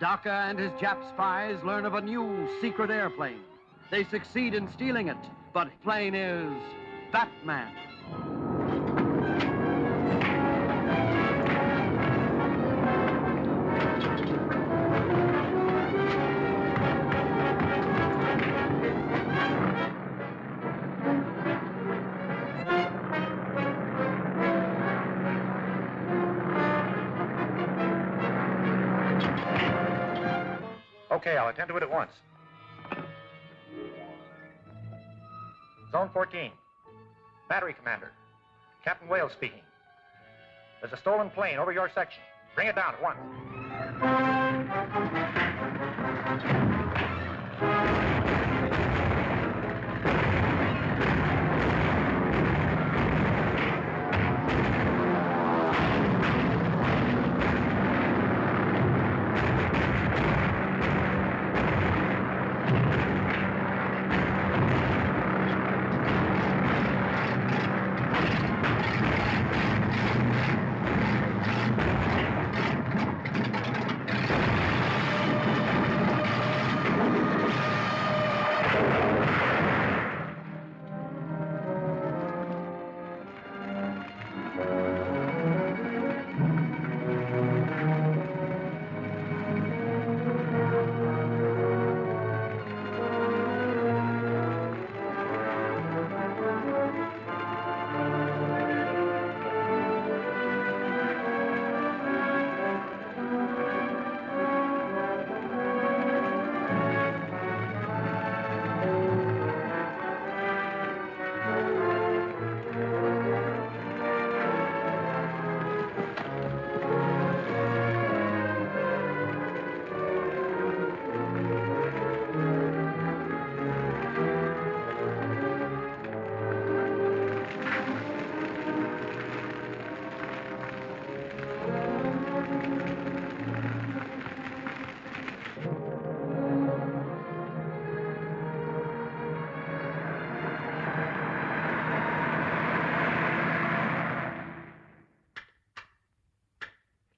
Daka and his Jap spies learn of a new secret airplane. They succeed in stealing it, but the plane is Batman. Okay, I'll attend to it at once. Zone 14. Battery Commander. Captain Wales speaking. There's a stolen plane over your section. Bring it down at once.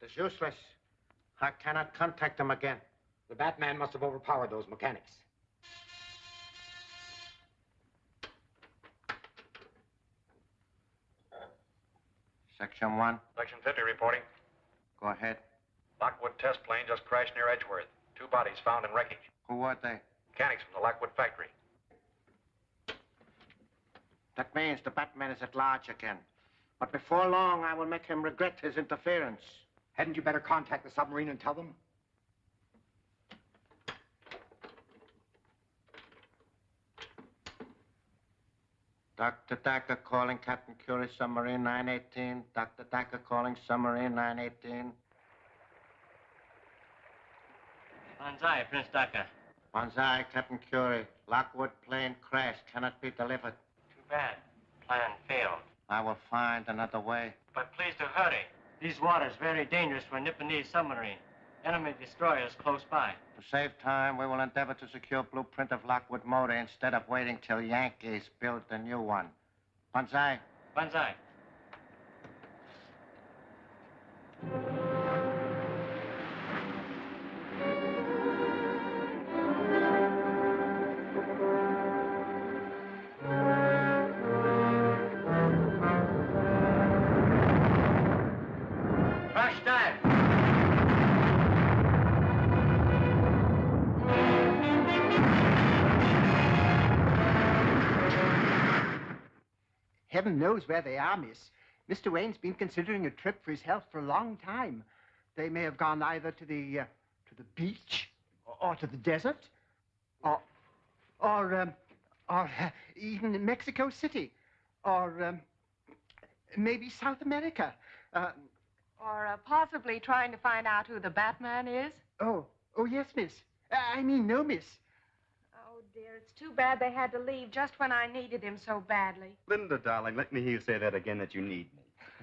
It's useless. I cannot contact them again. The Batman must have overpowered those mechanics. Section 1. Section 50 reporting. Go ahead. Lockwood test plane just crashed near Edgeworth. 2 bodies found in wreckage. Who were they? Mechanics from the Lockwood factory. That means the Batman is at large again. But before long, I will make him regret his interference. Hadn't you better contact the submarine and tell them? Dr. Daka calling Captain Curie, submarine 918. Dr. Daka calling submarine 918. Banzai, Prince Daka. Banzai, Captain Curie. Lockwood plane crash cannot be delivered. Too bad. Plan failed. I will find another way. But please do hurry. These waters very dangerous for a Nipponese submarine. Enemy destroyers close by. To save time, we will endeavor to secure blueprint of Lockwood motor instead of waiting till Yankees build the new one. Banzai. Banzai. Heaven knows where they are, miss. Mr. Wayne's been considering a trip for his health for a long time. They may have gone either to the beach or to the desert or even Mexico City or maybe South America. Or possibly trying to find out who the Batman is. Oh, yes, miss. I mean, no, miss. Oh, dear, it's too bad they had to leave just when I needed him so badly. Linda, darling, let me hear you say that again, that you need me.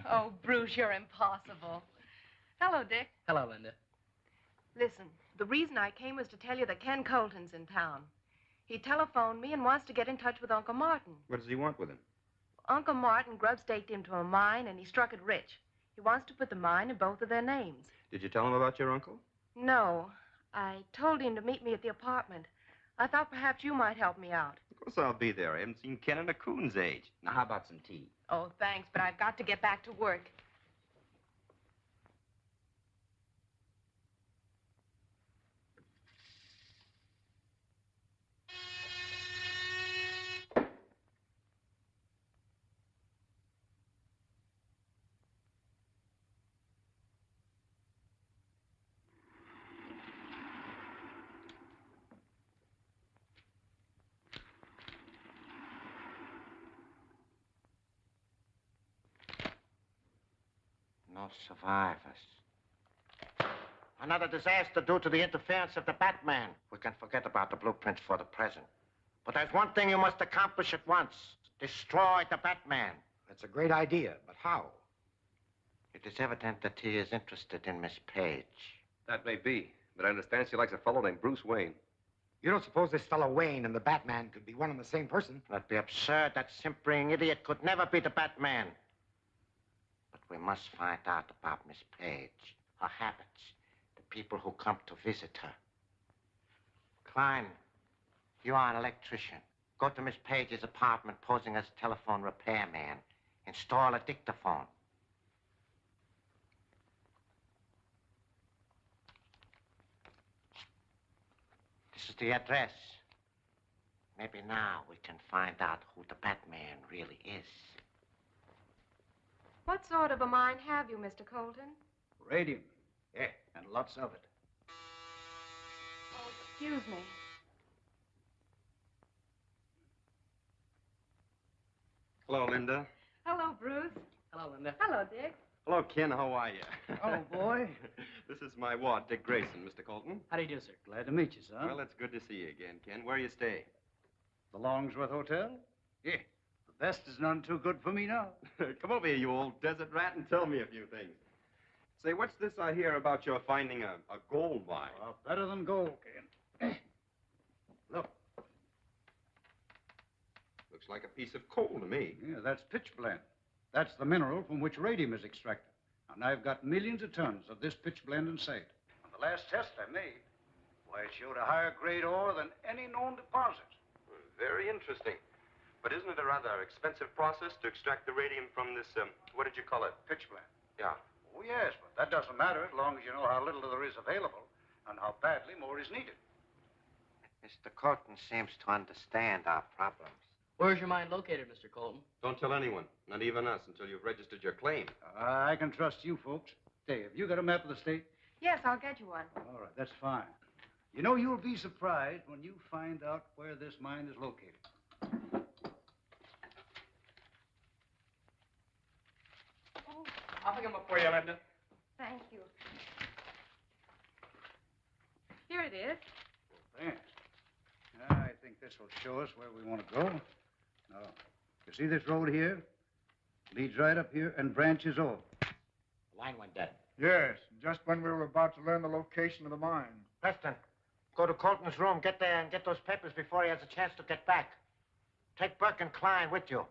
Oh, Bruce, you're impossible. Hello, Dick. Hello, Linda. Listen, the reason I came was to tell you that Ken Colton's in town. He telephoned me and wants to get in touch with Uncle Martin. What does he want with him? Uncle Martin grub-staked him to a mine, and he struck it rich. He wants to put the mine in both of their names. Did you tell him about your uncle? No. I told him to meet me at the apartment. I thought perhaps you might help me out. Of course I'll be there. I haven't seen Ken in a coon's age. Now, how about some tea? Oh, thanks, but I've got to get back to work. No survivors. Another disaster due to the interference of the Batman. We can forget about the blueprint for the present. But there's one thing you must accomplish at once. Destroy the Batman. That's a great idea, but how? It is evident that he is interested in Miss Page. That may be, but I understand she likes a fellow named Bruce Wayne. You don't suppose this fellow Wayne and the Batman could be one and the same person? That'd be absurd. That simpering idiot could never be the Batman. But we must find out about Miss Page, her habits, the people who come to visit her. Klein, you are an electrician. Go to Miss Page's apartment posing as a telephone repairman. Install a dictaphone. This is the address. Maybe now we can find out who the Batman really is. What sort of a mind have you, Mr. Colton? Radium. Yeah, and lots of it. Oh, excuse me. Hello, Linda. Hello, Bruce. Hello, Linda. Hello, Dick. Hello, Ken. How are you? Oh, boy. This is my ward, Dick Grayson, Mr. Colton. How do you do, sir? Glad to meet you, son. Well, it's good to see you again, Ken. Where you stay? The Longsworth Hotel? Yeah. The best is none too good for me now. Come over here, you old desert rat, and tell me a few things. Say, what's this I hear about your finding a gold mine? Well, better than gold, Ken. Look. Looks like a piece of coal to me. Yeah, that's pitchblende. That's the mineral from which radium is extracted. And I've got millions of tons of this pitchblende in sight. On the last test I made, why, it showed a higher grade ore than any known deposit. Very interesting. But isn't it a rather expensive process to extract the radium from this, what did you call it? Pitchblende. Yeah. Oh, yes, but that doesn't matter as long as you know how little there is available and how badly more is needed. Mr. Colton seems to understand our problems. Where's your mine located, Mr. Colton? Don't tell anyone, not even us, until you've registered your claim. I can trust you folks. Dave, you got a map of the state? Yes, I'll get you one. All right, that's fine. You know, you'll be surprised when you find out where this mine is located. I'll pick them up for you, Linda. Thank you. Here it is. Thanks. I think this will show us where we want to go. Now, you see this road here? Leads right up here and branches off. The line went dead. Yes, just when we were about to learn the location of the mine. Preston, go to Colton's room, get there and get those papers before he has a chance to get back. Take Burke and Klein with you.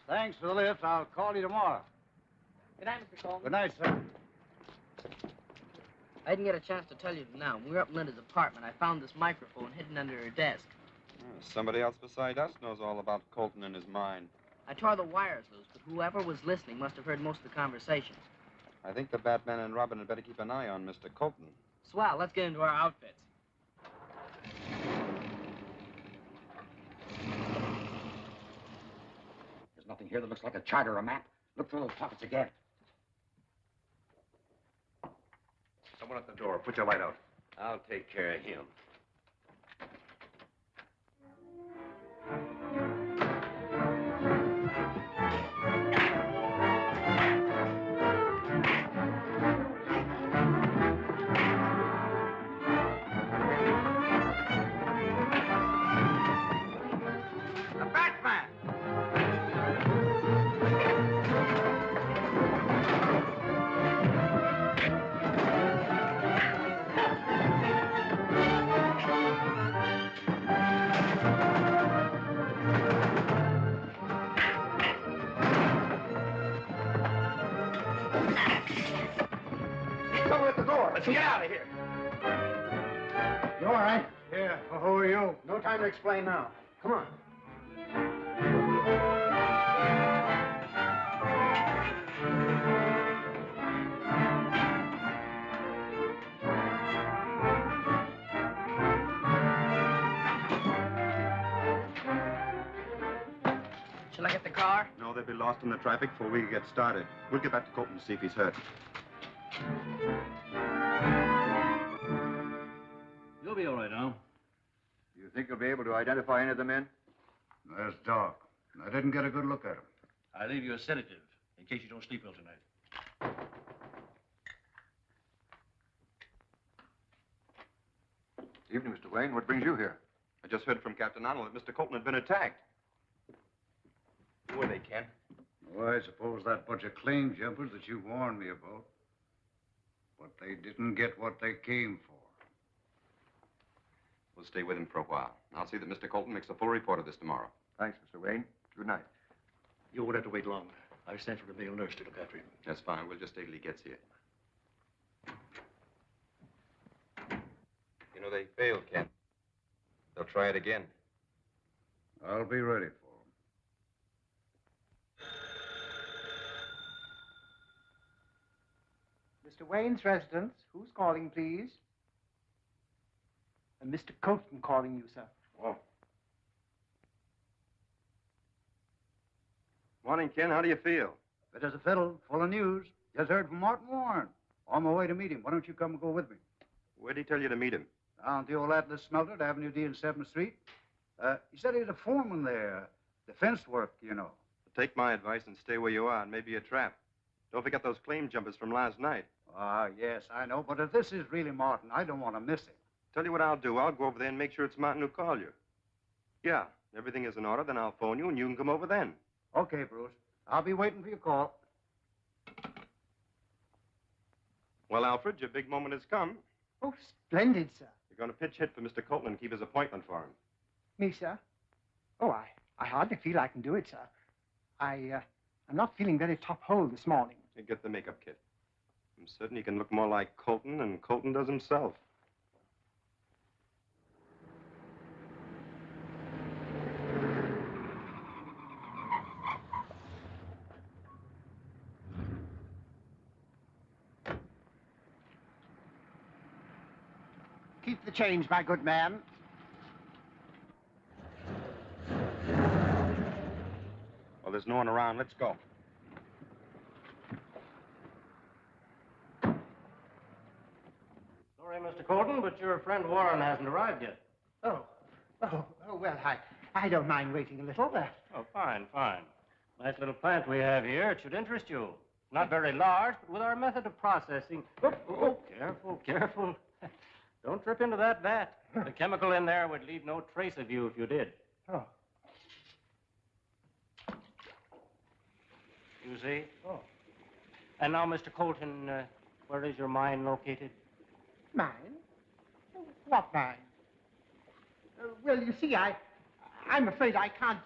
Thanks for the lift. I'll call you tomorrow. Good night, Mr. Colton. Good night, sir. I didn't get a chance to tell you now. We were up in Linda's apartment. I found this microphone hidden under her desk. Somebody else beside us knows all about Colton and his mine. I tore the wires loose, but whoever was listening must have heard most of the conversation. I think the Batman and Robin had better keep an eye on Mr. Colton. Swell, let's get into our outfits. There's nothing here that looks like a chart or a map. Look through those pockets again. Someone at the door. Put your light out. I'll take care of him. The Batman! someone at the door. Let's get out of here. You all right? Yeah, well, who are you? No time to explain now. Come on. Shall I get the car? No, they'll be lost in the traffic before we get started. We'll get back to Colton to see if he's hurt. You'll be all right, Al. You think you'll be able to identify any of the men? There's Doc. I didn't get a good look at him. I'll leave you a sedative in case you don't sleep well tonight. Evening, Mr. Wayne. What brings you here? I just heard from Captain Arnold that Mr. Colton had been attacked. Who are they, Ken? Well, I suppose that bunch of claim jumpers that you warned me about. But they didn't get what they came for. We'll stay with him for a while. I'll see that Mr. Colton makes a full report of this tomorrow. Thanks, Mr. Wayne. Good night. You won't have to wait long. I've sent for the male nurse to look after him. That's fine. We'll just stay till he gets here. You know, they failed, Ken. They'll try it again. I'll be ready for Mr. Wayne's residence. Who's calling, please? Mr. Colton calling you, sir. Oh. Morning, Ken. How do you feel? Fit as a fiddle, full of news. Just heard from Martin Warren. On my way to meet him. Why don't you come and go with me? Where'd he tell you to meet him? Down at the old Atlas smelter at Avenue D and 7th Street. He said he's a foreman there. Defense work, you know. Take my advice and stay where you are, and maybe a trap. Don't forget those claim jumpers from last night. Ah, yes, I know. But if this is really Martin, I don't want to miss him. Tell you what I'll do. I'll go over there and make sure it's Martin who called you. Yeah, everything is in order, then I'll phone you, and you can come over then. Okay, Bruce. I'll be waiting for your call. Well, Alfred, your big moment has come. Oh, splendid, sir. You're going to pitch hit for Mr. Colton and keep his appointment for him. Me, sir? Oh, I hardly feel I can do it, sir. I'm not feeling very top-hole this morning. You get the makeup kit. I'm certain he can look more like Colton than Colton does himself. Keep the change, my good man. Well, there's no one around. Let's go. Sorry, Mr. Colton, but your friend Warren hasn't arrived yet. Oh, well, I don't mind waiting a little. Oh, fine, fine. Nice little plant we have here. It should interest you. Not very large, but with our method of processing... Oh, careful, careful. Don't trip into that vat. The chemical in there would leave no trace of you if you did. Oh. You see? Oh. And now, Mr. Colton, where is your mine located? Mine? What mine? Well, you see, I'm afraid I can't...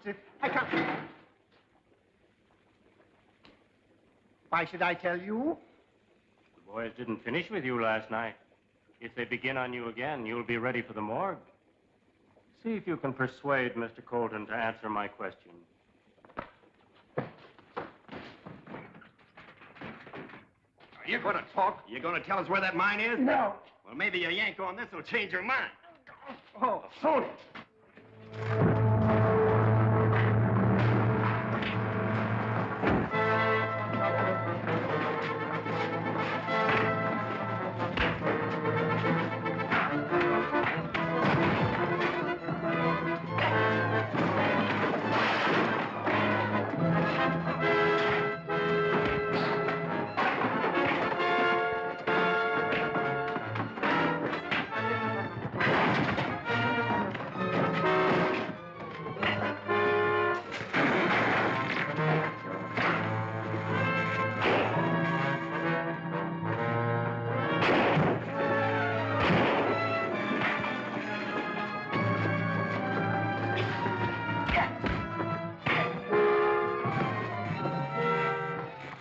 Why should I tell you? The boys didn't finish with you last night. If they begin on you again, you'll be ready for the morgue. See if you can persuade Mr. Colton to answer my question. Are you going to talk? Are you going to tell us where that mine is? No. Well, maybe a yank on this will change your mind. Oh, sorry.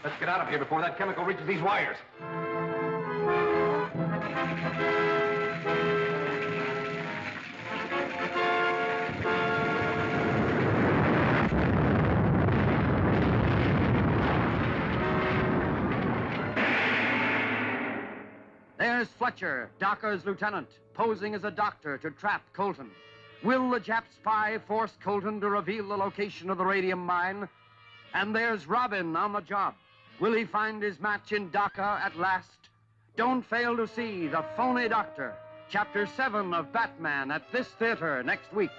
Let's get out of here before that chemical reaches these wires. there's Fletcher, Daka's lieutenant, posing as a doctor to trap Colton. Will the Jap spy force Colton to reveal the location of the radium mine? And there's Robin on the job. Will he find his match in Daka at last? Don't fail to see The Phony Doctor, Chapter 7 of Batman at this theater next week.